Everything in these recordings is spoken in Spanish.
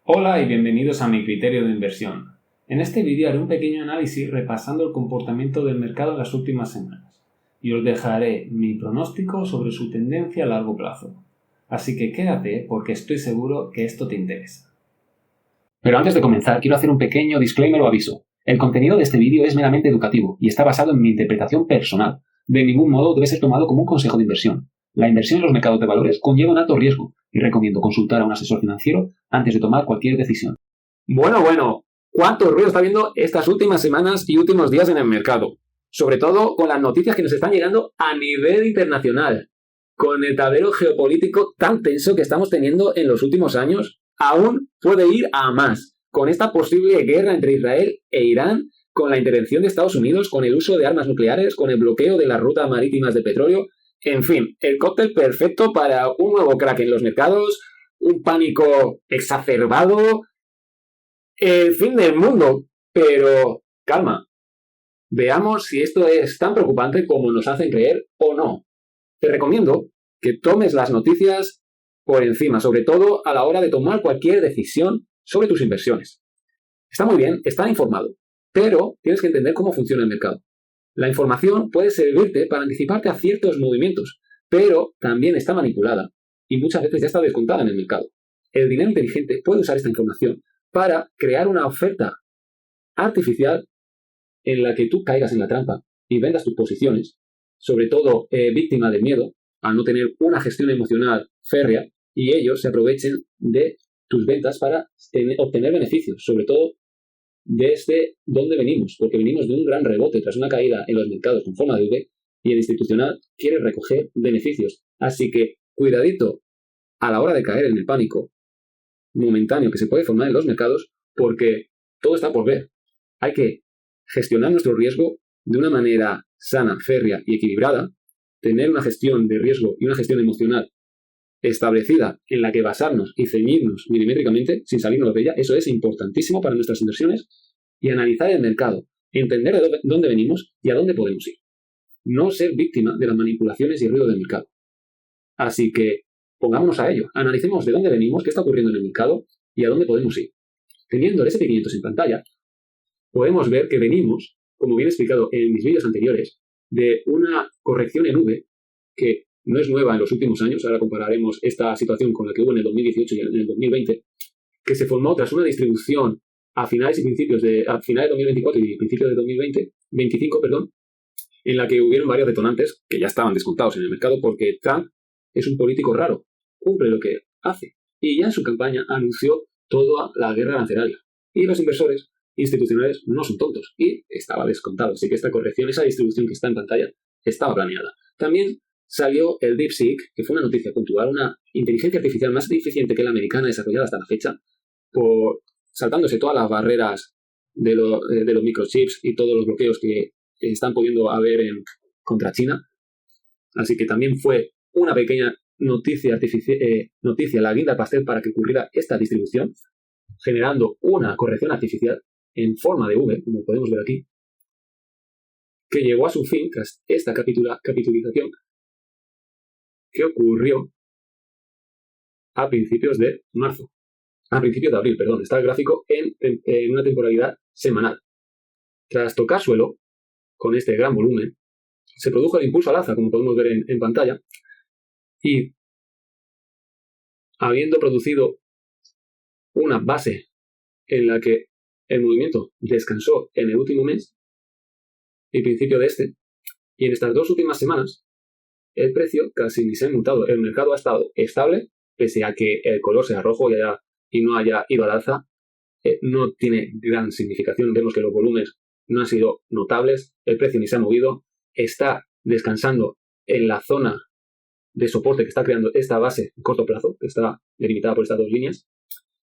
Hola y bienvenidos a mi criterio de inversión. En este vídeo haré un pequeño análisis repasando el comportamiento del mercado en las últimas semanas y os dejaré mi pronóstico sobre su tendencia a largo plazo. Así que quédate porque estoy seguro que esto te interesa. Pero antes de comenzar, quiero hacer un pequeño disclaimer o aviso. El contenido de este vídeo es meramente educativo y está basado en mi interpretación personal. De ningún modo debe ser tomado como un consejo de inversión. La inversión en los mercados de valores conlleva un alto riesgo y recomiendo consultar a un asesor financiero antes de tomar cualquier decisión. Bueno, ¿cuánto ruido está habiendo estas últimas semanas y últimos días en el mercado? Sobre todo con las noticias que nos están llegando a nivel internacional. Con el tablero geopolítico tan tenso que estamos teniendo en los últimos años, aún puede ir a más. Con esta posible guerra entre Israel e Irán, con la intervención de Estados Unidos, con el uso de armas nucleares, con el bloqueo de las rutas marítimas de petróleo. En fin, el cóctel perfecto para un nuevo crack en los mercados, un pánico exacerbado, el fin del mundo. Pero calma, veamos si esto es tan preocupante como nos hacen creer o no. Te recomiendo que tomes las noticias por encima, sobre todo a la hora de tomar cualquier decisión sobre tus inversiones. Está muy bien estar informado, pero tienes que entender cómo funciona el mercado. La información puede servirte para anticiparte a ciertos movimientos, pero también está manipulada y muchas veces ya está descontada en el mercado. El dinero inteligente puede usar esta información para crear una oferta artificial en la que tú caigas en la trampa y vendas tus posiciones, sobre todo víctima del miedo, a no tener una gestión emocional férrea, y ellos se aprovechen de tus ventas para obtener beneficios, sobre todo desde donde venimos, porque venimos de un gran rebote tras una caída en los mercados con forma de V, y el institucional quiere recoger beneficios. Así que cuidadito a la hora de caer en el pánico momentáneo que se puede formar en los mercados, porque todo está por ver. Hay que gestionar nuestro riesgo de una manera sana, férrea y equilibrada, tener una gestión de riesgo y una gestión emocional establecida en la que basarnos y ceñirnos milimétricamente sin salirnos de ella. Eso es importantísimo para nuestras inversiones, y analizar el mercado, entender de dónde venimos y a dónde podemos ir. No ser víctima de las manipulaciones y el ruido del mercado. Así que pongámonos a ello, analicemos de dónde venimos, qué está ocurriendo en el mercado y a dónde podemos ir. Teniendo el S&P 500 en pantalla, podemos ver que venimos, como bien explicado en mis vídeos anteriores, de una corrección en V que no es nueva en los últimos años. Ahora compararemos esta situación con la que hubo en el 2018 y en el 2020, que se formó tras una distribución a finales de 2024 y principios de 2025, en la que hubieron varios detonantes que ya estaban descontados en el mercado, porque Trump es un político raro, cumple lo que hace, y ya en su campaña anunció toda la guerra arancelaria. Y los inversores institucionales no son tontos, y estaba descontado. Así que esta corrección, esa distribución que está en pantalla, estaba planeada. También salió el DeepSeek, que fue una noticia puntual, una inteligencia artificial más eficiente que la americana desarrollada hasta la fecha, saltándose todas las barreras de los microchips y todos los bloqueos que están pudiendo haber contra China. Así que también fue una pequeña noticia, la guinda del pastel para que ocurriera esta distribución, generando una corrección artificial en forma de V, como podemos ver aquí, que llegó a su fin tras esta capitalización que ocurrió a principios de abril, está el gráfico en una temporalidad semanal. Tras tocar suelo, con este gran volumen, se produjo el impulso al alza, como podemos ver en pantalla, y habiendo producido una base en la que el movimiento descansó en el último mes y principio de este, y en estas dos últimas semanas, el precio casi ni se ha mutado. El mercado ha estado estable, pese a que el color sea rojo y no haya ido al alza. No tiene gran significación. Vemos que los volúmenes no han sido notables, el precio ni se ha movido, está descansando en la zona de soporte que está creando esta base en corto plazo, que está delimitada por estas dos líneas.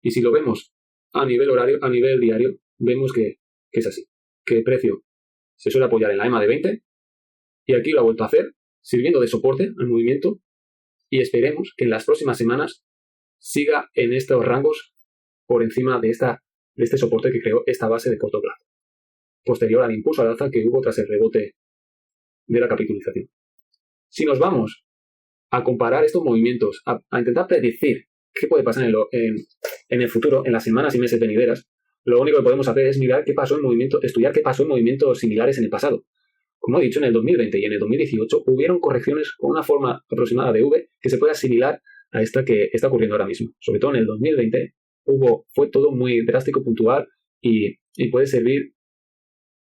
Y si lo vemos a nivel horario, a nivel diario, vemos que es así, que el precio se suele apoyar en la EMA de 20, y aquí lo ha vuelto a hacer, sirviendo de soporte al movimiento, y esperemos que en las próximas semanas siga en estos rangos por encima de este soporte que creó esta base de corto plazo, posterior al impulso al alza que hubo tras el rebote de la capitalización. Si nos vamos a comparar estos movimientos, a intentar predecir qué puede pasar en el futuro, en las semanas y meses venideras, lo único que podemos hacer es mirar qué pasó en movimiento, estudiar qué pasó en movimientos similares en el pasado. Como he dicho, en el 2020 y en el 2018 hubieron correcciones con una forma aproximada de V que se puede asimilar a esta que está ocurriendo ahora mismo. Sobre todo en el 2020 fue todo muy drástico, puntual y puede servir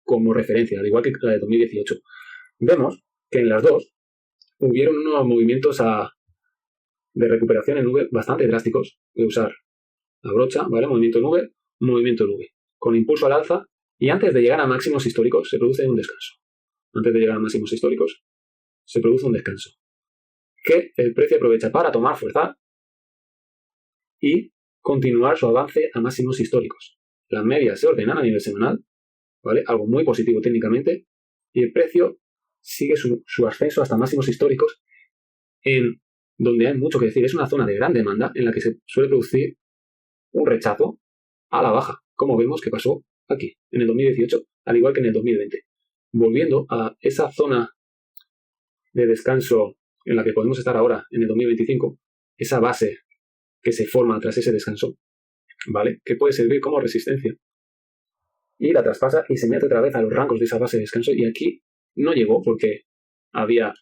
como referencia, al igual que la de 2018. Vemos que en las dos hubieron unos movimientos de recuperación en V bastante drásticos. Voy a usar la brocha, ¿vale? Movimiento en V, movimiento en V, con impulso al alza, y antes de llegar a máximos históricos se produce un descanso. Antes de llegar a máximos históricos se produce un descanso, que el precio aprovecha para tomar fuerza y continuar su avance a máximos históricos. Las medias se ordenan a nivel semanal, ¿vale? Algo muy positivo técnicamente, y el precio sigue su ascenso hasta máximos históricos, en donde hay mucho que decir. Es una zona de gran demanda en la que se suele producir un rechazo a la baja, como vemos que pasó aquí, en el 2018, al igual que en el 2020. Volviendo a esa zona de descanso en la que podemos estar ahora, en el 2025, esa base que se forma tras ese descanso, ¿vale? Que puede servir como resistencia. Y la traspasa y se mete otra vez a los rangos de esa base de descanso, y aquí no llegó porque había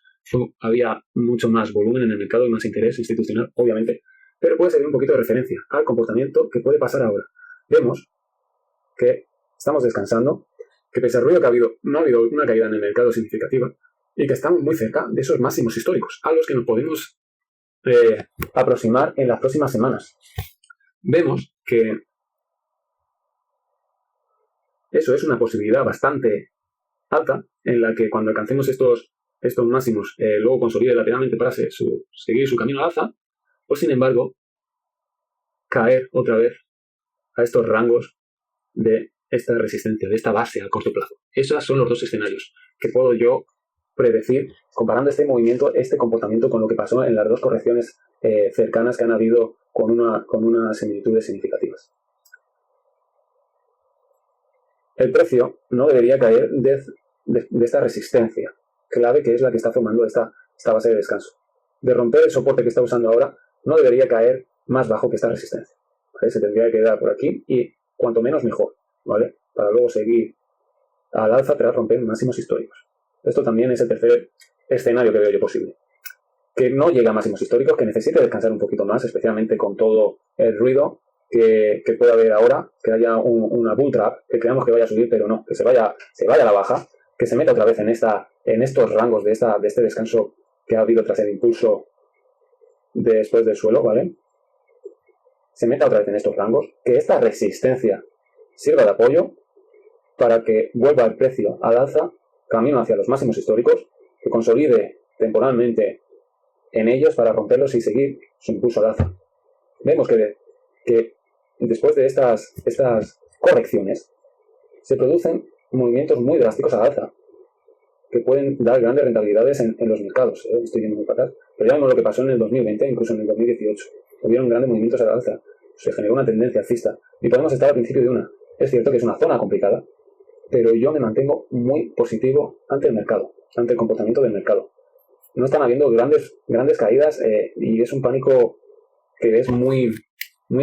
mucho más volumen en el mercado y más interés institucional, obviamente, pero puede servir un poquito de referencia al comportamiento que puede pasar ahora. Vemos que estamos descansando, que pese al ruido que ha habido, no ha habido una caída en el mercado significativa y que estamos muy cerca de esos máximos históricos, a los que nos podemos aproximar en las próximas semanas. Vemos que eso es una posibilidad bastante alta, en la que cuando alcancemos estos máximos, luego consolide lateralmente para seguir su camino al alza, o sin embargo, caer otra vez a estos rangos de esta resistencia, de esta base a corto plazo. Esos son los dos escenarios que puedo yo predecir comparando este movimiento, este comportamiento con lo que pasó en las dos correcciones cercanas que han habido con unas similitudes significativas. El precio no debería caer de esta resistencia clave, que es la que está formando esta base de descanso. De romper el soporte que está usando ahora, no debería caer más bajo que esta resistencia, ¿vale? Se tendría que quedar por aquí y cuanto menos mejor, ¿vale? Para luego seguir al alza tras romper máximos históricos. Esto también es el tercer escenario que veo yo posible. Que no llegue a máximos históricos, que necesite descansar un poquito más, especialmente con todo el ruido que pueda haber ahora, que haya una bull trap, que creamos que vaya a subir, pero no, que se vaya a la baja, que se meta otra vez en estos rangos de este descanso que ha habido tras el impulso después del suelo, ¿vale? Se meta otra vez en estos rangos, que esta resistencia sirva de apoyo para que vuelva el precio al alza, camino hacia los máximos históricos, que consolide temporalmente en ellos para romperlos y seguir su impulso al alza. Vemos que después de estas correcciones se producen movimientos muy drásticos al alza que pueden dar grandes rentabilidades en los mercados. Estoy yendo muy para atrás, pero ya vemos lo que pasó en el 2020, incluso en el 2018. Hubieron grandes movimientos al alza, se generó una tendencia alcista y podemos estar al principio de una. Es cierto que es una zona complicada, pero yo me mantengo muy positivo ante el mercado, ante el comportamiento del mercado. No están habiendo grandes caídas y es un pánico que es muy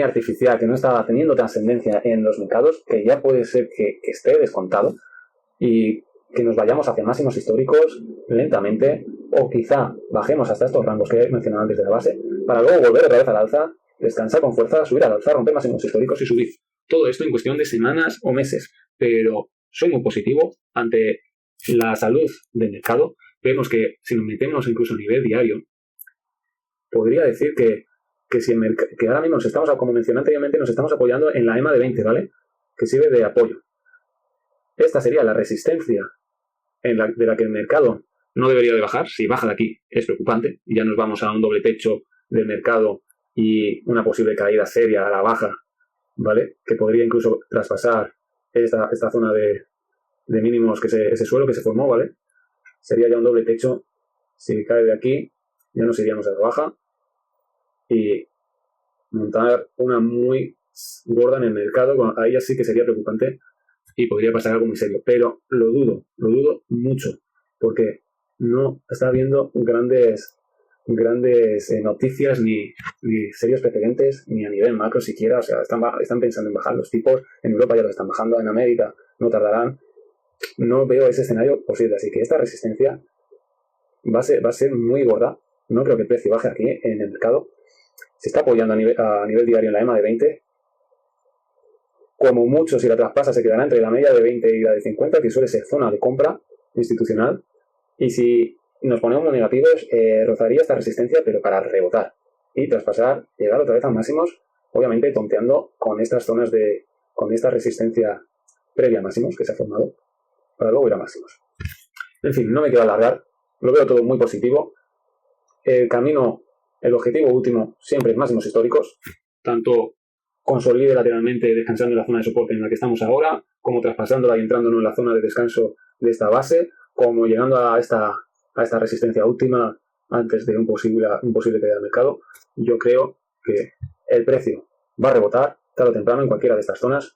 artificial, que no está teniendo trascendencia en los mercados, que ya puede ser que esté descontado y que nos vayamos hacia máximos históricos lentamente, o quizá bajemos hasta estos rangos que he mencionado antes de la base, para luego volver otra vez al alza, descansar con fuerza, subir al alza, romper máximos históricos y subir. Todo esto en cuestión de semanas o meses, pero soy muy positivo ante la salud del mercado. Vemos que si nos metemos incluso a nivel diario, podría decir que ahora mismo nos estamos, como mencioné anteriormente, nos estamos apoyando en la EMA de 20, ¿vale? Que sirve de apoyo. Esta sería la resistencia de la que el mercado no debería de bajar. Si baja de aquí es preocupante. Ya nos vamos a un doble techo del mercado y una posible caída seria a la baja, ¿vale? Que podría incluso traspasar esta zona de mínimos, ese suelo que se formó, ¿vale? Sería ya un doble techo. Si cae de aquí, ya nos iríamos a la baja y montar una muy gorda en el mercado. Ahí ya sí que sería preocupante y podría pasar algo muy serio, pero lo dudo mucho, porque no está habiendo grandes grandes noticias ni serios precedentes, ni a nivel macro siquiera. O sea, están pensando en bajar los tipos. En Europa ya lo están bajando, en América no tardarán. No veo ese escenario posible, así que esta resistencia va a ser muy gorda. No creo que el precio baje aquí en el mercado. Se está apoyando a nivel diario en la EMA de 20. Como mucho, si la traspasa, se quedará entre la media de 20 y la de 50, que suele ser zona de compra institucional. Y si nos ponemos muy negativos, rozaría esta resistencia, pero para rebotar y traspasar, llegar otra vez a máximos, obviamente tonteando con estas zonas con esta resistencia previa a máximos que se ha formado, para luego ir a máximos. En fin, no me quiero alargar, lo veo todo muy positivo. El objetivo último siempre es máximos históricos, tanto consolide lateralmente descansando en la zona de soporte en la que estamos ahora, como traspasándola y entrándonos en la zona de descanso de esta base, como llegando a esta resistencia última antes de un posible caída del mercado. Yo creo que el precio va a rebotar tarde o temprano en cualquiera de estas zonas.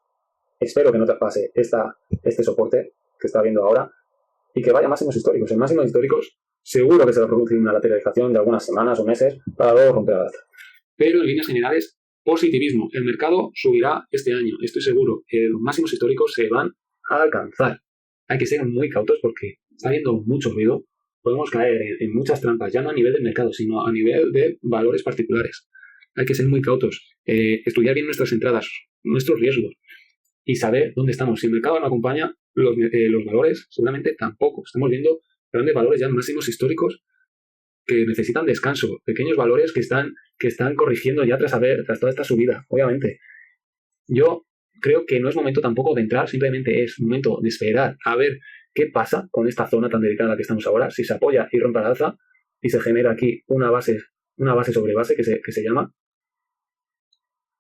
Espero que no traspase este soporte que está viendo ahora y que vaya a máximos históricos. En máximos históricos seguro que se va a producir una lateralización de algunas semanas o meses para luego romper al alza. Pero en líneas generales, positivismo. El mercado subirá este año, estoy seguro. Los máximos históricos se van a alcanzar. Hay que ser muy cautos porque está habiendo mucho ruido. Podemos caer en muchas trampas, ya no a nivel del mercado, sino a nivel de valores particulares. Hay que ser muy cautos, estudiar bien nuestras entradas, nuestros riesgos y saber dónde estamos. Si el mercado no acompaña, los valores seguramente tampoco. Estamos viendo grandes valores ya en máximos históricos que necesitan descanso, pequeños valores que están corrigiendo ya tras toda esta subida, obviamente. Yo creo que no es momento tampoco de entrar, simplemente es momento de esperar a ver qué pasa con esta zona tan delicada en la que estamos ahora, si se apoya y rompe al alza y se genera aquí una base sobre base que se llama,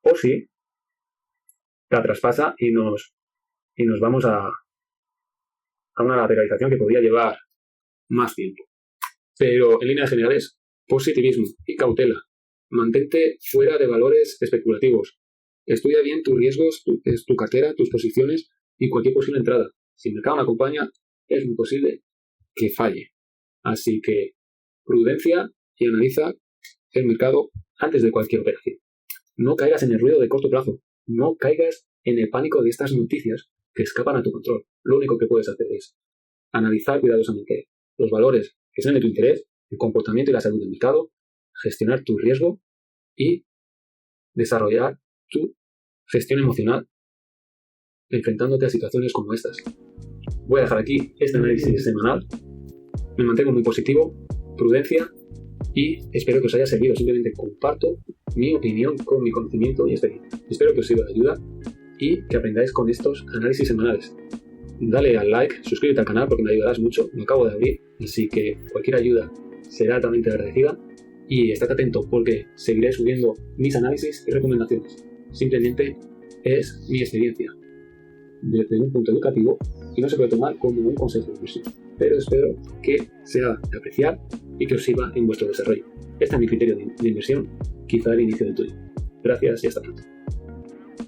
o si la traspasa y nos vamos a una lateralización que podría llevar más tiempo. Pero en líneas generales, positivismo y cautela. Mantente fuera de valores especulativos. Estudia bien tus riesgos, tu cartera, tus posiciones y cualquier posible entrada. Si el mercado no acompaña, es muy posible que falle. Así que prudencia y analiza el mercado antes de cualquier operación. No caigas en el ruido de corto plazo. No caigas en el pánico de estas noticias que escapan a tu control. Lo único que puedes hacer es analizar cuidadosamente los valores que son de tu interés, el comportamiento y la salud del mercado, gestionar tu riesgo y desarrollar tu gestión emocional enfrentándote a situaciones como estas. Voy a dejar aquí este análisis semanal. Me mantengo muy positivo, prudencia y espero que os haya servido. Simplemente comparto mi opinión con mi conocimiento y experiencia. Espero que os sirva de ayuda y que aprendáis con estos análisis semanales. Dale al like, suscríbete al canal porque me ayudarás mucho, lo acabo de abrir, así que cualquier ayuda será altamente agradecida y estate atento porque seguiré subiendo mis análisis y recomendaciones. Simplemente es mi experiencia desde un punto educativo y no se puede tomar como un consejo de inversión, pero espero que sea de apreciar y que os sirva en vuestro desarrollo. Este es mi criterio de inversión, quizá el inicio del tuyo. Gracias y hasta pronto.